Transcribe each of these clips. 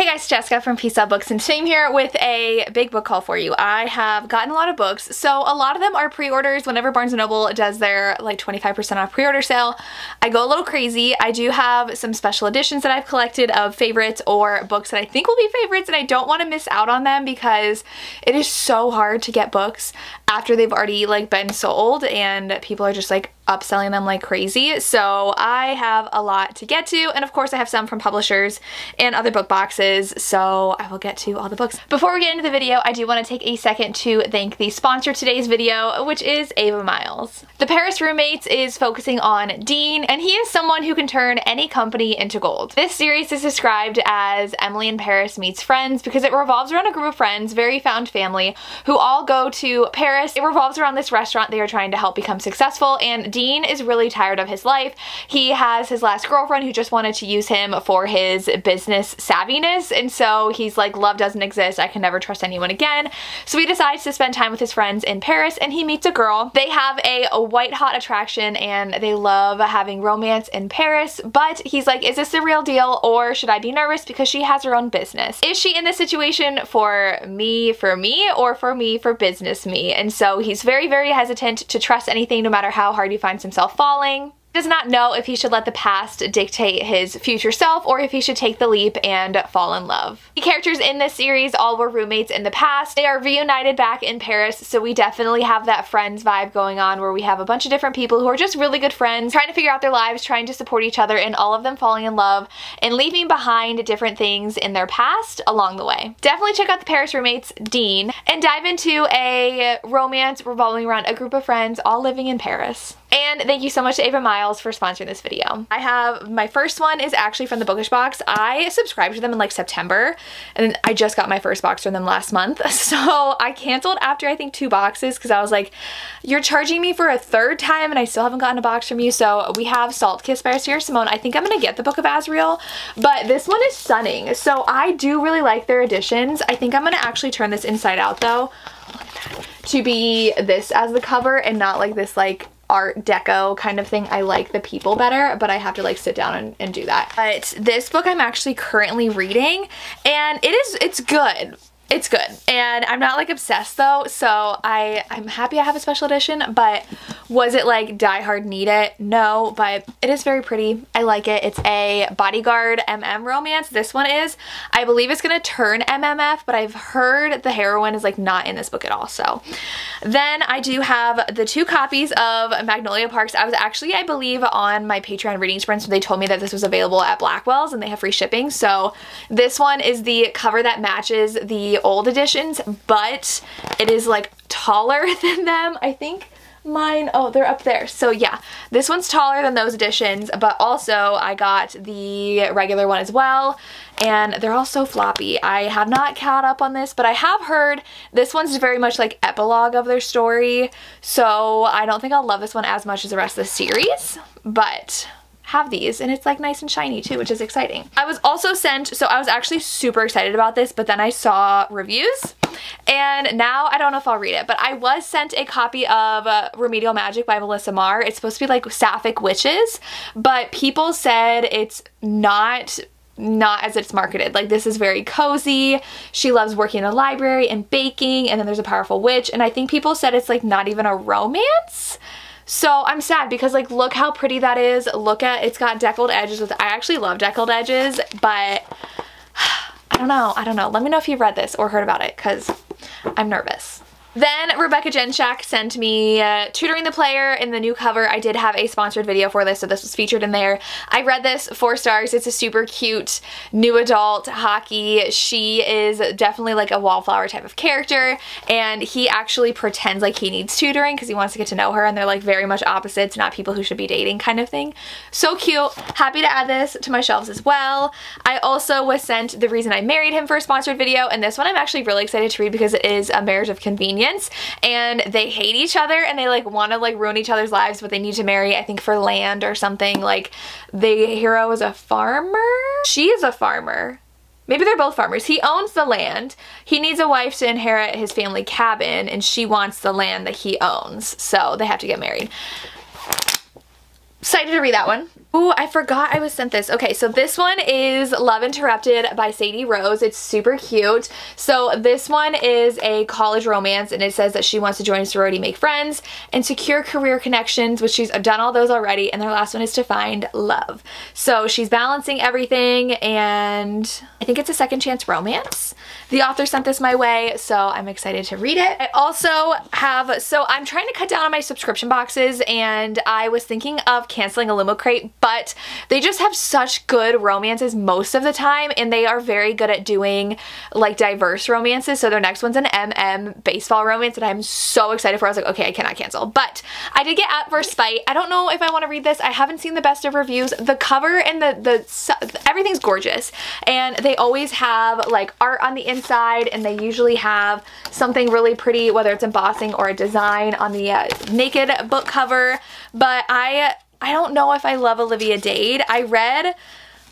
Hey guys, Jessica from Peace Out Books, and today I'm here with a big book haul for you. I have gotten a lot of books, so a lot of them are pre-orders. Whenever Barnes & Noble does their like 25% off pre-order sale, I go a little crazy. I do have some special editions that I've collected of favorites or books that I think will be favorites, and I don't want to miss out on them because it is so hard to get books after they've already like been sold and people are just like upselling them like crazy. So I have a lot to get to, and of course I have some from publishers and other book boxes, so I will get to all the books. Before we get into the video, I do want to take a second to thank the sponsor of today's video, which is Ava Miles. The Paris Roommates is focusing on Dean, and he is someone who can turn any company into gold. This series is described as Emily in Paris meets friends because it revolves around a group of friends, very found family, who all go to Paris. It revolves around this restaurant they are trying to help become successful, and Dean is really tired of his life. He has his last girlfriend who just wanted to use him for his business savviness, and so he's like, love doesn't exist, I can never trust anyone again. So he decides to spend time with his friends in Paris, and he meets a girl. They have a white hot attraction and they love having romance in Paris, but he's like, is this the real deal, or should I be nervous because she has her own business? Is she in this situation for me, or for me for business me? And so he's very, very hesitant to trust anything no matter how hard he finds himself falling. He does not know if he should let the past dictate his future self or if he should take the leap and fall in love. The characters in this series all were roommates in the past. They are reunited back in Paris, so we definitely have that friends vibe going on where we have a bunch of different people who are just really good friends, trying to figure out their lives, trying to support each other, and all of them falling in love and leaving behind different things in their past along the way. Definitely check out the Paris Roommates, Dean, and dive into a romance revolving around a group of friends all living in Paris. And thank you so much to Ava Miles for sponsoring this video. I have, my first one is actually from the Bookish box. I subscribed to them in like September, and I just got my first box from them last month. So I canceled after I think 2 boxes because I was like, you're charging me for a third time and I still haven't gotten a box from you. So we have Salt Kiss by Sierra Simone. I think I'm gonna get the Book of Azriel, but this one is stunning. So I do really like their editions. I think I'm gonna actually turn this inside out though, to be this as the cover and not like this like art deco kind of thing. I like the people better, but I have to like sit down and do that. But this book I'm actually currently reading, and it's good. It's good, and I'm not like obsessed though, so I'm happy I have a special edition. But was it like die hard need it? No, but it is very pretty. I like it. It's a bodyguard romance. This one is, I believe it's gonna turn MMF, but I've heard the heroine is like not in this book at all. So then I do have the 2 copies of Magnolia Parks. I was actually, I believe, on my Patreon reading sprint, so they told me that this was available at Blackwell's and they have free shipping. So this one is the cover that matches the old editions, but it is like taller than them. I think mine, oh, they're up there. So yeah, this one's taller than those editions, but also I got the regular one as well, and they're all so floppy. I have not caught up on this, but I have heard this one's very much like epilogue of their story, so I don't think I'll love this one as much as the rest of the series, but have these, and it's like nice and shiny too, which is exciting. I was also sent, so I was actually super excited about this, but then I saw reviews, and now I don't know if I'll read it, but I was sent a copy of Remedial Magic by Melissa Marr. It's supposed to be like Sapphic Witches, but people said it's not as it's marketed. Like, this is very cozy. She loves working in a library and baking, and then there's a powerful witch, and I think people said it's like not even a romance. So I'm sad because like, look how pretty that is. Look at, it's got deckled edges with, I actually love deckled edges, but I don't know. Let me know if you've read this or heard about it, because I'm nervous. Then Rebecca Genshak sent me Tutoring the Player in the new cover. I did have a sponsored video for this, so this was featured in there. I read this, 4 stars. It's a super cute new adult hockey. She is definitely like a wallflower type of character, and he actually pretends like he needs tutoring because he wants to get to know her, and they're like very much opposites, not people who should be dating kind of thing. So cute. Happy to add this to my shelves as well. I also was sent The Reason I Married Him for a sponsored video, and this one I'm actually really excited to read because it is a marriage of convenience. And they hate each other and they like want to like ruin each other's lives, but they need to marry, I think, for land or something. Like, the hero is a farmer. She is a farmer. Maybe they're both farmers. He owns the land. He needs a wife to inherit his family cabin, and she wants the land that he owns. So they have to get married. Excited to read that one. Ooh, I forgot I was sent this. Okay, so this one is Love Interrupted by Sadie Rose. It's super cute. So this one is a college romance, and it says that she wants to join a sorority, make friends, and secure career connections, which she's done all those already, and their last one is to find love. So she's balancing everything, and I think it's a second chance romance. The author sent this my way, so I'm excited to read it. I also have, so I'm trying to cut down on my subscription boxes, and I was thinking of canceling Illumicrate, but they just have such good romances most of the time, and they are very good at doing like diverse romances. So their next one's an MM baseball romance that I'm so excited for. I was like, okay, I cannot cancel. But I did get At First Fight. I don't know if I want to read this. I haven't seen the best of reviews. The cover and everything's gorgeous, and they always have like art on the inside, and they usually have something really pretty, whether it's embossing or a design on the naked book cover. But I don't know if I love Olivia Dade. I read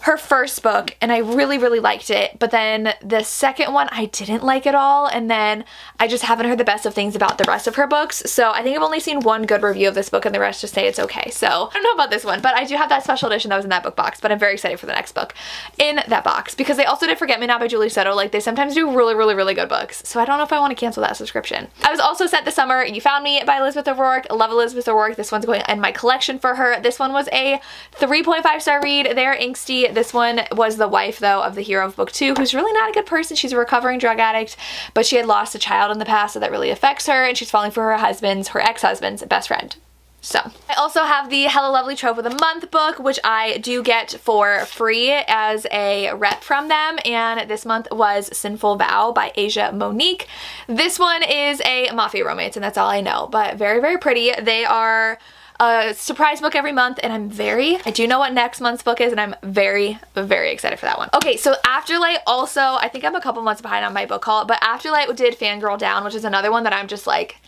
her first book and I really liked it, but then the second one I didn't like at all, and then I just haven't heard the best of things about the rest of her books. So I think I've only seen one good review of this book and the rest just say it's okay. So I don't know about this one, but I do have that special edition that was in that book box, but I'm very excited for the next book in that box because they also did Forget Me Not by Julie Soto. Like, they sometimes do really good books, so I don't know if I want to cancel that subscription. I was also sent this summer You Found Me by Elizabeth O'Rourke. Love Elizabeth O'Rourke. This one's going in my collection for her. This one was a 3.5 star read. They're angsty. This one was the wife, though, of the hero of book 2, who's really not a good person. She's a recovering drug addict, but she had lost a child in the past, so that really affects her, and she's falling for her ex-husband's best friend. So I also have the Hello Lovely Trope of the Month book, which I do get for free as a rep from them, and this month was Sinful Vow by Asia Monique. This one is a mafia romance, and that's all I know, but very pretty. They are a surprise book every month, and I do know what next month's book is, and I'm very excited for that one. Okay, so Afterlight also, I think I'm a couple months behind on my book haul, but Afterlight did Fangirl Down, which is another one that I'm just like,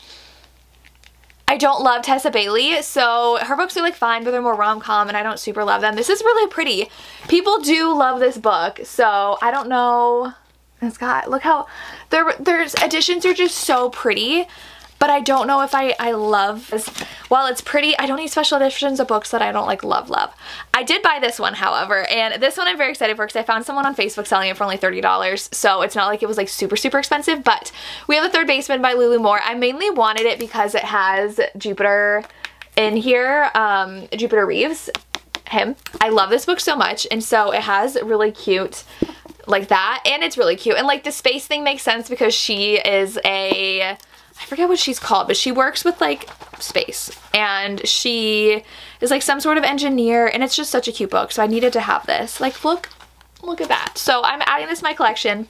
I don't love Tessa Bailey, so her books are like fine, but they're more rom-com, and I don't super love them. This is really pretty. People do love this book, so I don't know. It's got, look how, there's editions are just so pretty. But I don't know if I love this. While it's pretty, I don't need special editions of books that I don't like love. I did buy this one, however, and this one I'm very excited for because I found someone on Facebook selling it for only $30, so it's not like it was like super expensive. But we have The Third Baseman by Lulu Moore. I mainly wanted it because it has Jupiter in here, Jupiter Reeves, him. I love this book so much, and so it has really cute like that, and it's really cute, and like the space thing makes sense because she is I forget what she's called, but she works with like space, and she is like some sort of engineer, and it's just such a cute book, so I needed to have this. Like, look at that. So I'm adding this to my collection.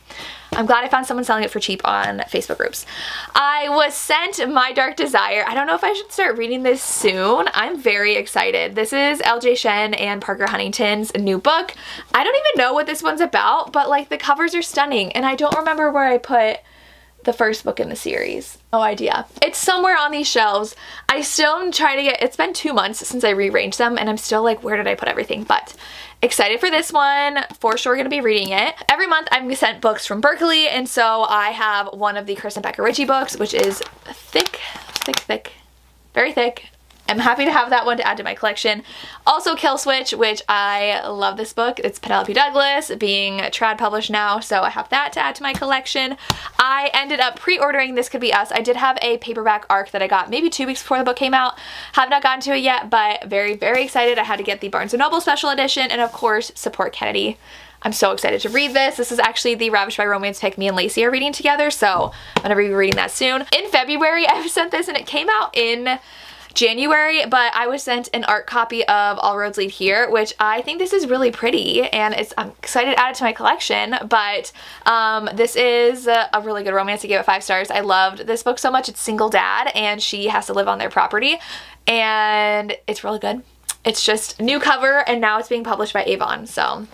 I'm glad I found someone selling it for cheap on Facebook groups. I was sent My Dark Desire. I don't know if I should start reading this soon. I'm very excited. This is LJ Shen and Parker Huntington's new book. I don't even know what this one's about, but like the covers are stunning, and I don't remember where I put the first book in the series. No idea. It's somewhere on these shelves. I still am trying to get, it's been 2 months since I rearranged them, and I'm still like, where did I put everything? But excited for this one. For sure gonna be reading it. Every month I'm sent books from Berkeley, and so I have one of the Kristen Becker Ritchie books, which is thick, very thick. I'm happy to have that one to add to my collection. Also Kill Switch, which I love this book. It's Penelope Douglas, being trad published now, so I have that to add to my collection. I ended up pre-ordering This Could Be Us. I did have a paperback arc that I got maybe 2 weeks before the book came out. Have not gotten to it yet, but very excited. I had to get the Barnes & Noble special edition, and of course support Kennedy. I'm so excited to read this. This is actually the Ravished by Romance pick me and Lacey are reading together, so I'm gonna be reading that soon. In February I was sent this, and it came out in January, but I was sent an art copy of All Roads Lead Here, which I think this is really pretty, and I'm excited to add it to my collection. But this is a really good romance. I gave it 5 stars. I loved this book so much. It's single dad, and she has to live on their property, and it's really good. It's just new cover, and now it's being published by Avon, so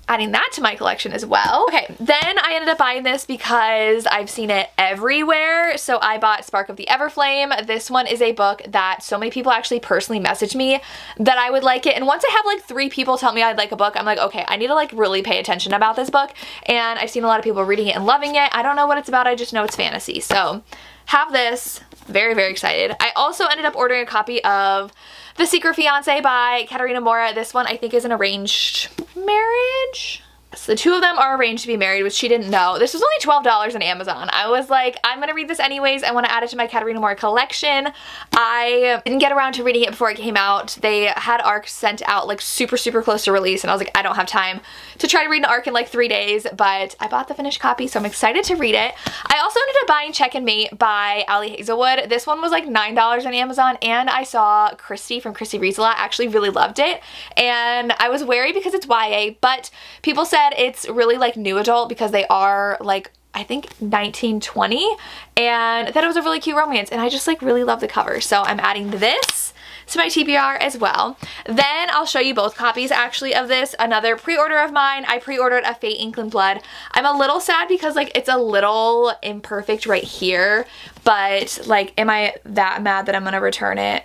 adding that to my collection as well. Okay, then I ended up buying this because I've seen it everywhere. So I bought Spark of the Everflame. This one is a book that so many people actually personally messaged me that I would like it. And once I have like 3 people tell me I'd like a book, I'm like, okay, I need to like really pay attention about this book. And I've seen a lot of people reading it and loving it. I don't know what it's about, I just know it's fantasy. So have this. Very, very excited. I also ended up ordering a copy of The Secret Fiancé by Katerina Mora. This one I think is an arranged marriage. So the two of them are arranged to be married, which she didn't know. This was only $12 on Amazon. I was like, I'm gonna read this anyways. I want to add it to my Katerina Mora collection. I didn't get around to reading it before it came out. They had ARC sent out like super, super close to release, and I was like, I don't have time to try to read an ARC in like 3 days, but I bought the finished copy, so I'm excited to read it. I also ended up buying Check and Mate by Ali Hazelwood. This one was like $9 on Amazon, and I saw Christy from Christy Riesela actually really loved it, and I was wary because it's YA, but people said it's really like new adult because they are like, I think 19, 20, and that it was a really cute romance, and I just like really love the cover. So I'm adding this to my TBR as well. Then I'll show you both copies actually of this. Another pre-order of mine. I pre-ordered A Fate Ink and Blood. I'm a little sad because like it's a little imperfect right here, but like am I that mad that I'm gonna return it?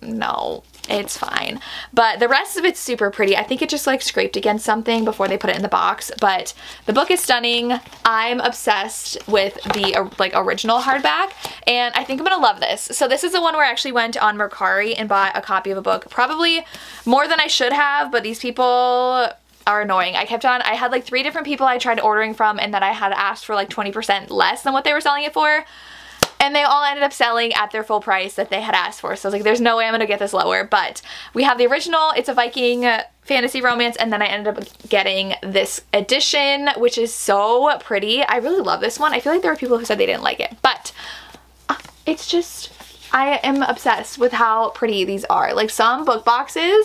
No, it's fine. But the rest of it's super pretty. I think it just like scraped against something before they put it in the box, but the book is stunning. I'm obsessed with the like original hardback, and I think I'm gonna love this. So this is the one where I actually went on Mercari and bought a copy of a book, probably more than I should have, but these people are annoying. I had like 3 different people I tried ordering from, and then I had asked for like 20% less than what they were selling it for. And they all ended up selling at their full price that they had asked for. So I was like, there's no way I'm gonna get this lower. But we have the original. It's a Viking fantasy romance. And then I ended up getting this edition, which is so pretty. I really love this one. I feel like there were people who said they didn't like it. But it's just, I am obsessed with how pretty these are. Like some book boxes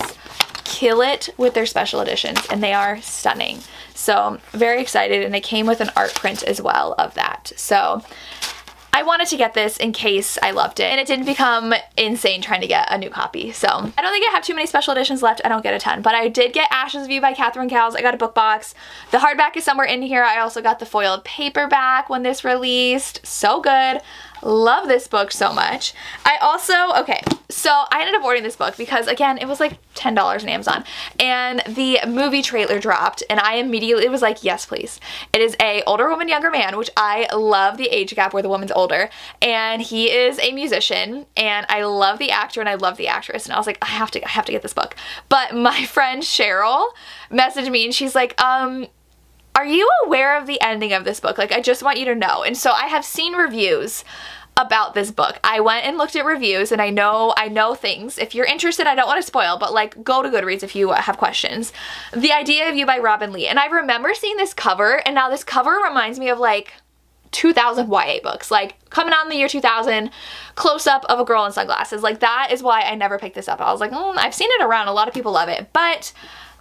kill it with their special editions, and they are stunning. So very excited. And they came with an art print as well of that. So I wanted to get this in case I loved it, and it didn't become insane trying to get a new copy. So I don't think I have too many special editions left. I don't get a ton, but I did get Ashes of You by Catherine Cowles. I got a book box. The hardback is somewhere in here. I also got the foiled paperback when this released. So good. Love this book so much. I also, okay, so I ended up ordering this book because, again, it was like $10 on Amazon, and the movie trailer dropped, and I immediately was like, yes, please. It is a older woman, younger man, which I love the age gap where the woman's older, and he is a musician, and I love the actor and I love the actress, and I was like, I have to get this book. But my friend Cheryl messaged me, and she's like, are you aware of the ending of this book? Like, I just want you to know. And so I have seen reviews about this book. I went and looked at reviews, and I know things. If you're interested, I don't want to spoil, but like go to Goodreads if you have questions. The Idea of You by Robin Lee. And I remember seeing this cover, and now this cover reminds me of like 2000 YA books, like coming out in the year 2000, close-up of a girl in sunglasses. Like that is why I never picked this up. I was like, I've seen it around. A lot of people love it, but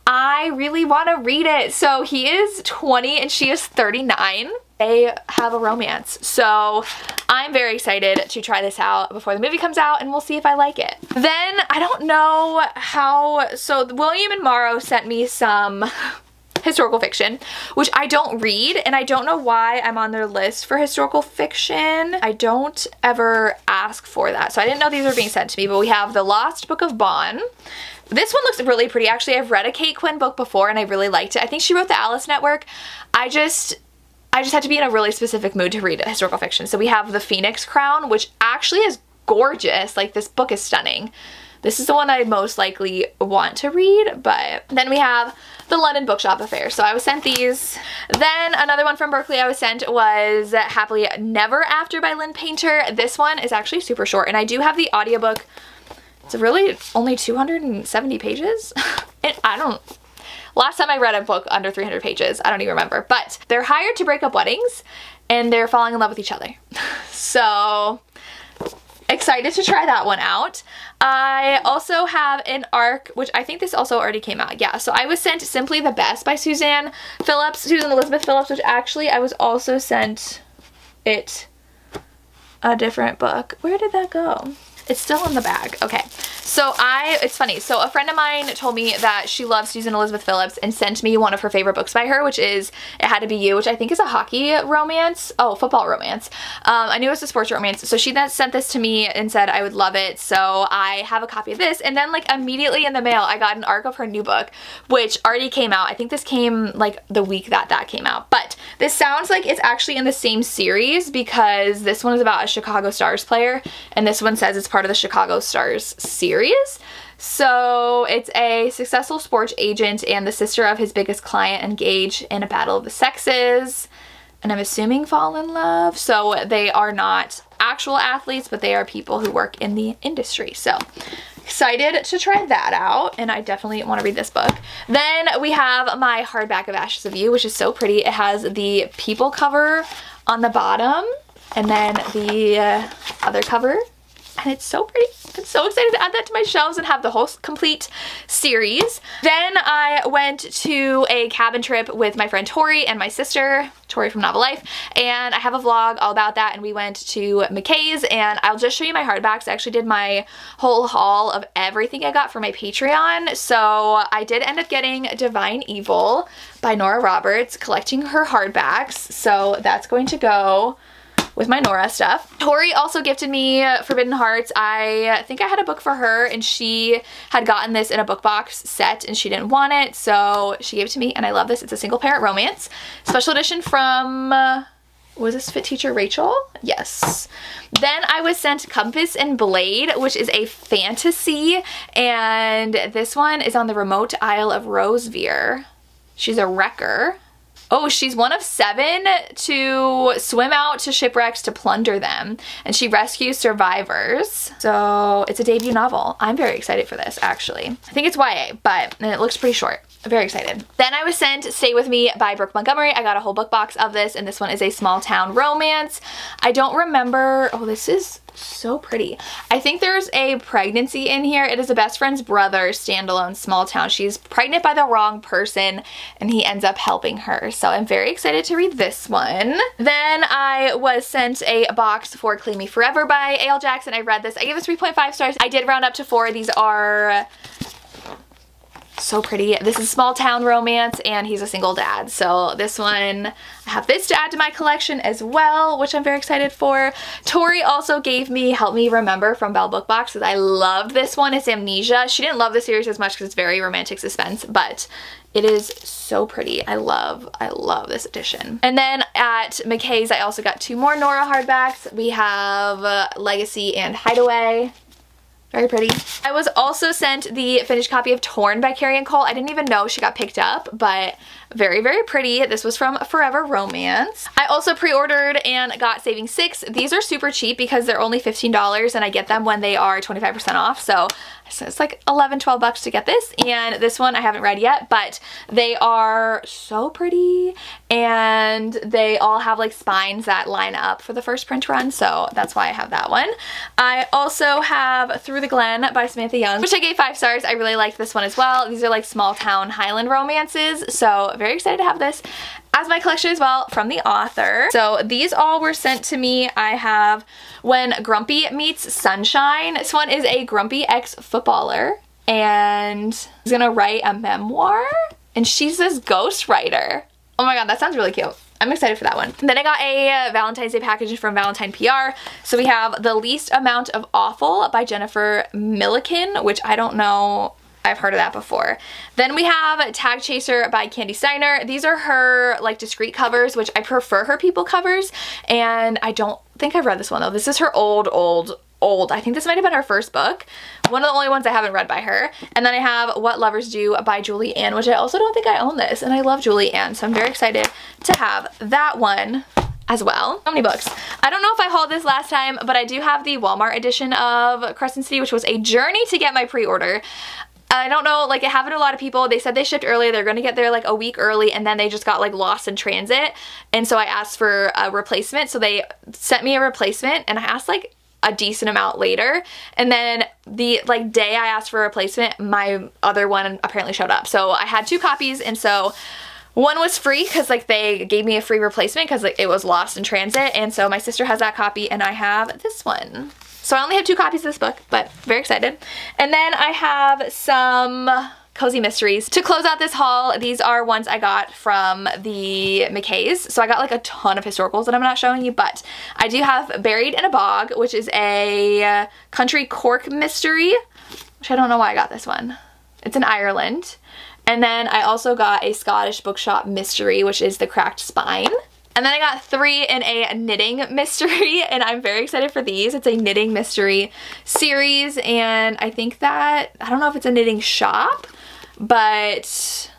I really want to read it. So he is 20 and she is 39. They have a romance. So I'm very excited to try this out before the movie comes out, and we'll see if I like it. Then I don't know how, so William and Morrow sent me some historical fiction, which I don't read, and I don't know why I'm on their list for historical fiction. I don't ever ask for that, so I didn't know these were being sent to me. But we have The Lost Book of Bon. This one looks really pretty. Actually, I've read a Kate Quinn book before, and I really liked it. I think she wrote The Alice Network. I just had to be in a really specific mood to read historical fiction. So we have The Phoenix Crown, which actually is gorgeous. Like, this book is stunning. This is the one I most likely want to read, but then we have The London Bookshop Affair. So I was sent these. Then another one from Berkeley I was sent was Happily Never After by Lynn Painter. This one is actually super short, and I do have the audiobook. It's really only 270 pages. Last time I read a book under 300 pages, I don't even remember, but they're hired to break up weddings, and they're falling in love with each other. So excited to try that one out. I also have an ARC, which I think this also already came out. Yeah, so I was sent Simply the Best by Susan Elizabeth Phillips, which actually I was also sent a different book. Where did that go? It's still in the bag. Okay. So it's funny. So a friend of mine told me that she loves Susan Elizabeth Phillips and sent me one of her favorite books by her, which is It Had to Be You, which I think is a hockey romance. Oh, football romance. I knew it was a sports romance. So she then sent this to me and said I would love it. So I have a copy of this. And then like immediately in the mail, I got an ARC of her new book, which already came out. I think this came like the week that came out. But this sounds like it's actually in the same series because this one is about a Chicago Stars player and this one says it's part of the Chicago Stars series. So it's a successful sports agent and the sister of his biggest client engage in a battle of the sexes, and I'm assuming fall in love. So they are not actual athletes, but they are people who work in the industry. So excited to try that out, and I definitely want to read this book. Then we have my hardback of Ashes of You, which is so pretty. It has the people cover on the bottom and then the other cover. And it's so pretty. I'm so excited to add that to my shelves and have the whole complete series. Then I went to a cabin trip with my friend Tori and my sister, Tori from Novel Life, and I have a vlog all about that, and we went to McKay's, and I'll just show you my hardbacks. I actually did my whole haul of everything I got for my Patreon. So I did end up getting Divine Evil by Nora Roberts, collecting her hardbacks. So that's going to go with my Nora stuff. Tori also gifted me Forbidden Hearts. I think I had a book for her and she had gotten this in a book box set and she didn't want it, so she gave it to me, and I love this. It's a single parent romance. Special edition from, was this Fit Teacher Rachel? Yes. Then I was sent Compass and Blade, which is a fantasy, and this one is on the remote Isle of Rosevere. She's a wrecker. Oh, she's one of 7 to swim out to shipwrecks to plunder them, and she rescues survivors. So it's a debut novel. I'm very excited for this, actually. I think it's YA, but it looks pretty short. I'm very excited. Then I was sent Stay With Me by Brooke Montgomery. I got a whole book box of this, and this one is a small town romance. I don't remember. Oh, this is so pretty. I think there's a pregnancy in here. It is a best friend's brother, standalone, small town. She's pregnant by the wrong person and he ends up helping her. So I'm very excited to read this one. Then I was sent a box for Claim Me Forever by A.L. Jackson. I read this. I gave it 3.5 stars. I did round up to 4. These are so pretty. This is small town romance and he's a single dad. So this one, I have this to add to my collection as well, which I'm very excited for. Tori also gave me Help Me Remember from Bell Book Box because I loved this one. It's Amnesia. She didn't love the series as much because it's very romantic suspense, but it is so pretty. I love this edition. And then at McKay's, I also got 2 more Nora hardbacks. We have Legacy and Hideaway. Very pretty. I was also sent the finished copy of Torn by Carrie Ann Cole. I didn't even know she got picked up, but very, very pretty. This was from Forever Romance. I also pre-ordered and got Saving 6. These are super cheap because they're only $15 and I get them when they are 25% off. So it's like 11, 12 bucks to get this. And this one I haven't read yet, but they are so pretty and they all have like spines that line up for the first print run. So that's why I have that one. I also have Through the Glen by Samantha Young, which I gave 5 stars. I really liked this one as well. These are like small town Highland romances. So very excited to have this as my collection as well from the author. So these all were sent to me. I have When Grumpy Meets Sunshine. This one is a grumpy ex-footballer and he's gonna write a memoir and she's this ghostwriter. Oh my god, that sounds really cute. I'm excited for that one. Then I got a Valentine's Day package from Valentine PR. So we have The Least Amount of Awful by Jennifer Milliken, which I don't know. I've heard of that before. Then we have Tag Chaser by Candy Steiner. These are her like discreet covers, which I prefer her people covers. And I don't think I've read this one though. This is her old. I think this might have been her first book. One of the only ones I haven't read by her. And then I have What Lovers Do by Julie Ann, which I also don't think I own this. And I love Julie Ann, so I'm very excited to have that one as well. How many books? I don't know if I hauled this last time, but I do have the Walmart edition of Crescent City, which was a journey to get my pre-order. I don't know, like it happened to a lot of people. They said they shipped early. They're gonna get there like a week early and then they just got like lost in transit. And so I asked for a replacement. So they sent me a replacement and I asked like a decent amount later. And then the like day I asked for a replacement, my other one apparently showed up. So I had 2 copies and so one was free because like they gave me a free replacement because like it was lost in transit. And so my sister has that copy and I have this one. So I only have 2 copies of this book, but very excited. And then I have some cozy mysteries. To close out this haul, these are ones I got from the McKays. So I got like a ton of historicals that I'm not showing you, but I do have Buried in a Bog, which is a country Cork mystery, which I don't know why I got this one. It's in Ireland. And then I also got a Scottish bookshop mystery, which is The Cracked Spine. And then I got 3 in a knitting mystery, and I'm very excited for these. It's a knitting mystery series, and I think that, I don't know if it's a knitting shop, but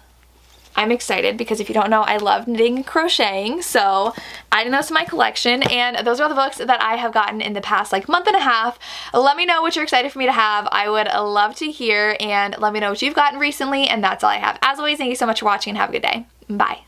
I'm excited because if you don't know, I love knitting and crocheting, so adding those to my collection. And those are all the books that I have gotten in the past like month and a half. Let me know what you're excited for me to have. I would love to hear, and let me know what you've gotten recently. And that's all I have. As always, thank you so much for watching and have a good day. Bye.